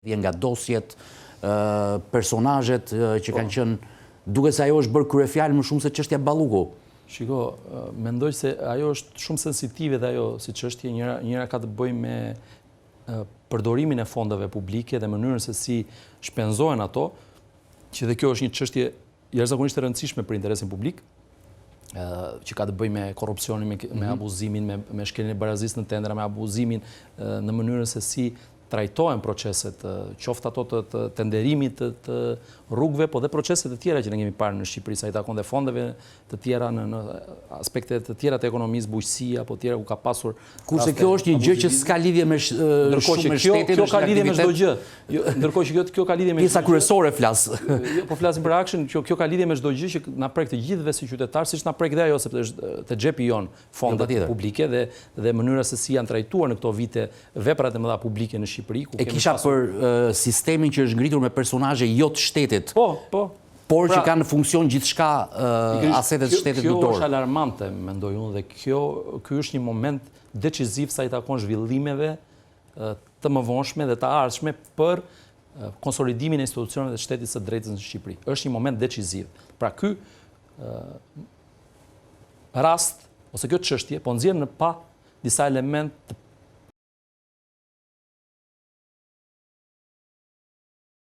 nga dosjet, personazhet që kanë qenë, duke se ajo është bërë kryefjalë më shumë se çështja Balluku. Shiko, mendoj se ajo është shumë sensitive dhe ajo si çështje, njëra ka të bëjë me përdorimin e fondeve publike dhe mënyrën se si shpenzohen ato, që dhe kjo është një çështje jashtëzakonisht e rëndësishme për interesin publik, që ka të bëjë me korrupsionin, me abuzimin, me shkeljen e barazisë në tendera, me abuzimin në mënyrën se si trajtohen proceset, qoftë ato të tenderimit të rrugëve, po dhe proceset të tjera që ne kemi parë në Shqipëri, sa i takon dhe fondeve të tjera në aspekte të tjera të ekonomisë, bujqësia, po tjera ku ka pasur. Kurse kjo është një gjë që s'ka lidhje me shumë me shtetin, kjo ka lidhje me çdo gjë. Ndërkohë që kjo ka lidhje me pjesa kryesore flas. Po flasim për action, kjo ka lidhje me çdo gjë që na prek të gjithëve si qytetar, siç na prek dhe ajo sepse është te xhepi jon fondet publike dhe mënyra se si janë trajtuar në këto vite veprat e mëdha publike në Shqipëri. E kisha për sistemin që është ngritur me personazhe jo të shtetit. Por që kanë funksion gjithçka asetet të shtetit në dorë. Kjo është alarmante, mendoj unë, dhe ky është një moment deciziv sa i takon zhvillimeve të mëvonshme dhe të ardhshme për konsolidimin e institucioneve të shtetit së drejtës në Shqipëri. Është një moment deciziv. Pra ky rast ose kjo çështje po nxjerr në pa disa element të